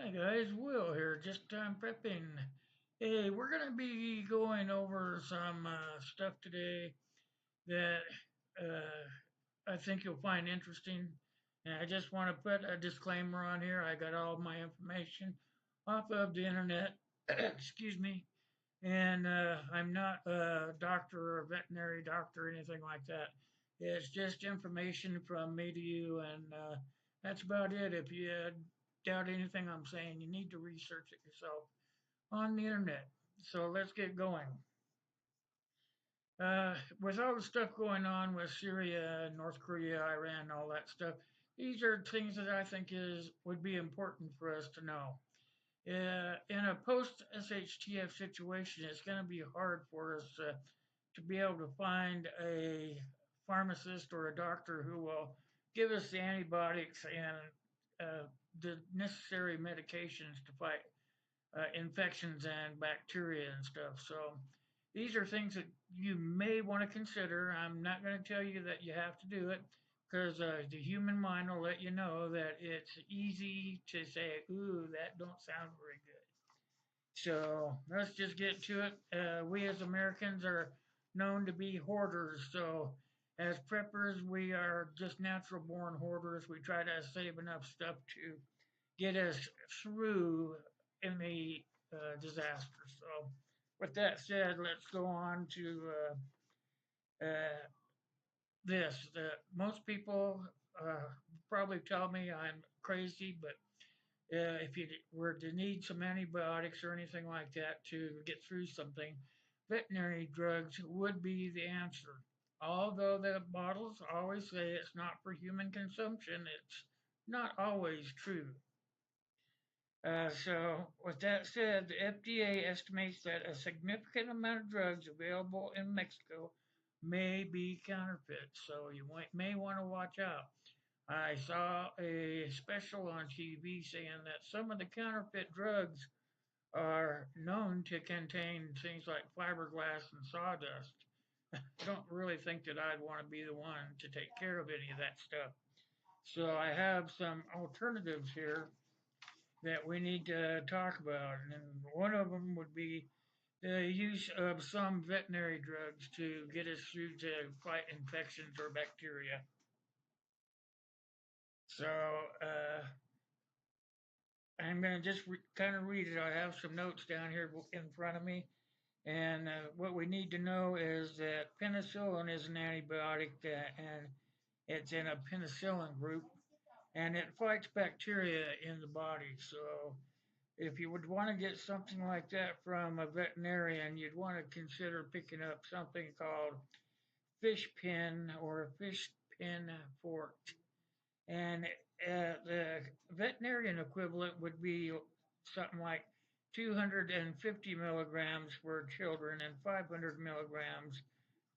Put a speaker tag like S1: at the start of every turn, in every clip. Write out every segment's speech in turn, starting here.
S1: Hi guys, Will here, just time prepping. Hey, we're gonna be going over some stuff today that I think you'll find interesting. And I just want to put a disclaimer on here. I got all my information off of the internet. Excuse me. And I'm not a doctor or a veterinary doctor or anything like that. It's just information from me to you, and that's about it. If you doubt anything I'm saying, you need to research it yourself on the internet. So let's get going. With all the stuff going on with Syria, North Korea, Iran, all that stuff, these are things that I think is would be important for us to know. In a post SHTF situation, it's going to be hard for us to be able to find a pharmacist or a doctor who will give us the antibiotics and the necessary medications to fight infections and bacteria and stuff. So these are things that you may want to consider. I'm not going to tell you that you have to do it because the human mind will let you know that it's easy to say, "Ooh, that don't sound very good." So let's just get to it. We as Americans are known to be hoarders. So as preppers, we are just natural born hoarders. We try to save enough stuff to get us through any disaster. So with that said, let's go on to this. Most people probably tell me I'm crazy, but if you were to need some antibiotics or anything like that to get through something, veterinary drugs would be the answer. Although the bottles always say it's not for human consumption, it's not always true. So, with that said, the FDA estimates that a significant amount of drugs available in Mexico may be counterfeit. So, you may want to watch out. I saw a special on TV saying that some of the counterfeit drugs are known to contain things like fiberglass and sawdust. I don't really think that I'd want to be the one to take care of any of that stuff. So I have some alternatives here that we need to talk about, and one of them would be the use of some veterinary drugs to get us through to fight infections or bacteria. So I'm going to just kind of read it. I have some notes down here in front of me. And what we need to know is that penicillin is an antibiotic and it's in a penicillin group and it fights bacteria in the body. So if you would want to get something like that from a veterinarian, you'd want to consider picking up something called fish pin or fish pin fort. And the veterinarian equivalent would be something like 250 milligrams for children and 500 milligrams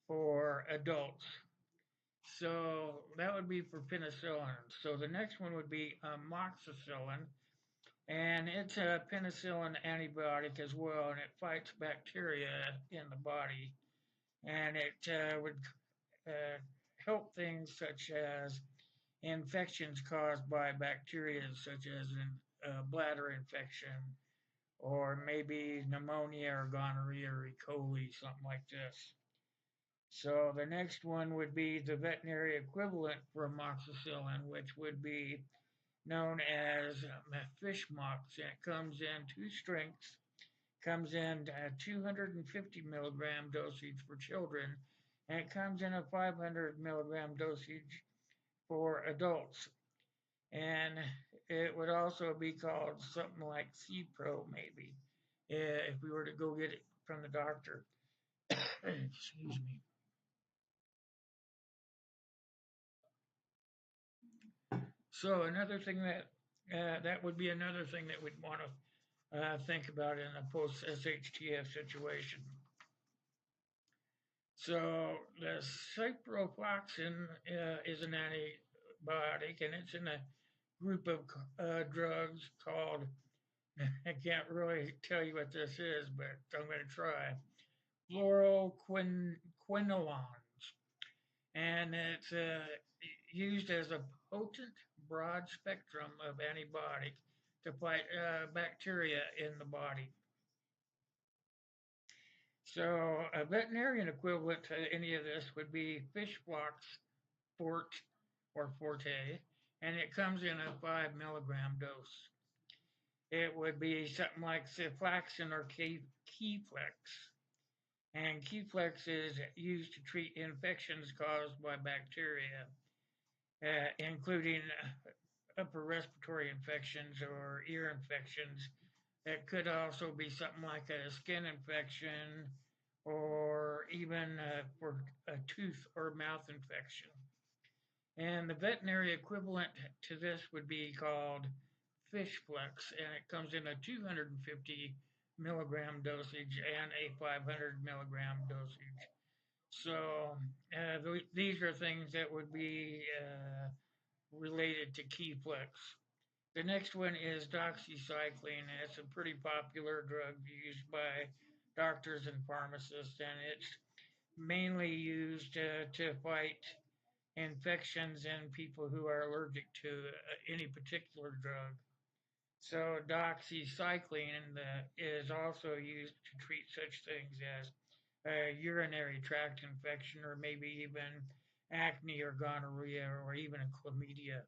S1: for adults. So that would be for penicillin. So the next one would be amoxicillin, and it's a penicillin antibiotic as well, and it fights bacteria in the body, and it would uh, help things such as infections caused by bacteria, such as bladder infection, or maybe pneumonia or gonorrhea or E. coli, something like this. So the next one would be the veterinary equivalent for amoxicillin, which would be known as fishmox. And it comes in two strengths. Comes in 250 milligram dosage for children, and it comes in a 500 milligram dosage for adults. And it would also be called something like C-Pro, maybe, if we were to go get it from the doctor. Excuse me. So another thing that would be another thing that we'd want to think about in a post SHTF situation. So the ciprofloxacin is an antibiotic, and it's in a group of drugs called. I can't really tell you what this is, but I'm going to try. Fluoroquinolones, and it's used as a potent broad spectrum of antibiotic to fight bacteria in the body. So a veterinarian equivalent to any of this would be fish flocks fort or forte, and it comes in a 5 milligram dose. It would be something like cephalexin or Keflex. And Keflex is used to treat infections caused by bacteria, including upper respiratory infections or ear infections. It could also be something like a skin infection or even for a tooth or mouth infection. And the veterinary equivalent to this would be called Fishflex, and it comes in a 250 milligram dosage and a 500 milligram dosage. So these are things that would be related to Keyflex. The next one is doxycycline, and it's a pretty popular drug used by doctors and pharmacists, and it's mainly used to fight infections in people who are allergic to any particular drug. So doxycycline is also used to treat such things as urinary tract infection or maybe even acne or gonorrhea or even a chlamydia.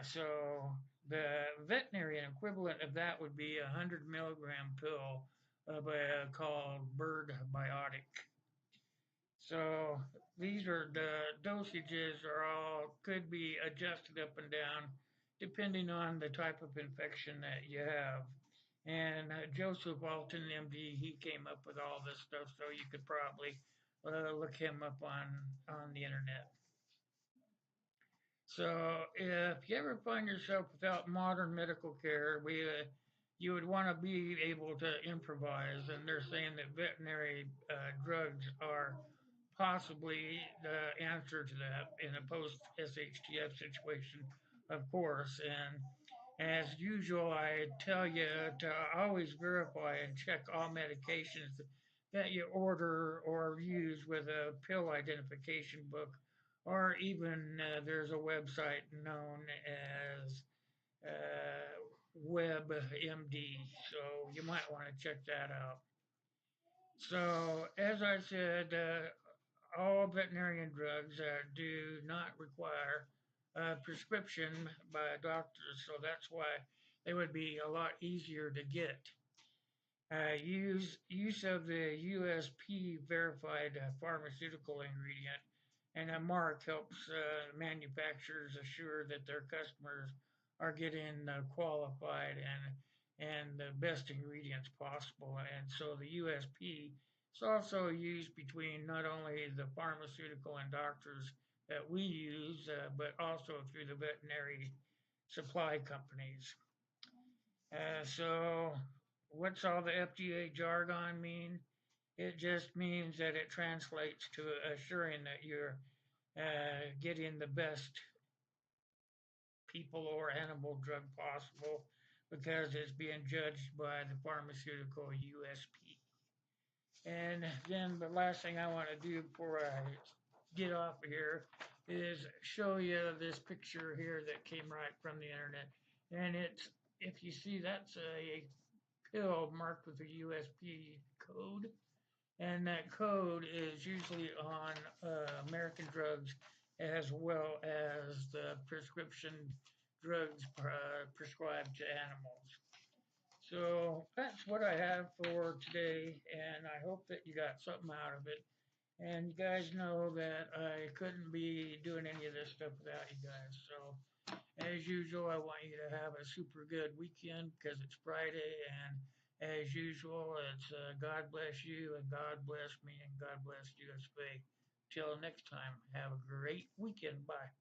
S1: So the veterinarian equivalent of that would be a 100 milligram pill of a called bird biotic. So these are the dosages are all could be adjusted up and down depending on the type of infection that you have. And Joseph Walton, MD, he came up with all this stuff, so you could probably look him up on the internet. So if you ever find yourself without modern medical care, you would want to be able to improvise, and they're saying that veterinary drugs are possibly the answer to that in a post SHTF situation, of course. And as usual, I tell you to always verify and check all medications that you order or use with a pill identification book, or even there's a website known as WebMD, so you might want to check that out. So, as I said, all veterinarian drugs do not require a prescription by a doctor, so that's why they would be a lot easier to get. Use of the USP verified pharmaceutical ingredient and a mark helps manufacturers assure that their customers are getting qualified and the best ingredients possible. And so the USP is also used between not only the pharmaceutical and doctors that we use, but also through the veterinary supply companies. So, what's all the FDA jargon mean? It just means that it translates to assuring that you're getting the best people or animal drug possible because it's being judged by the pharmaceutical USP. And then the last thing I want to do before I get off of here is show you this picture here that came right from the internet. And it's, if you see, that's a pill marked with a USP code. And that code is usually on American drugs as well as the prescription drugs prescribed to animals. So that's what I have for today, and I hope that you got something out of it. And you guys know that I couldn't be doing any of this stuff without you guys. So, as usual, I want you to have a super good weekend because it's Friday. And as usual, it's God bless you and God bless me and God bless USA. Till next time, have a great weekend. Bye.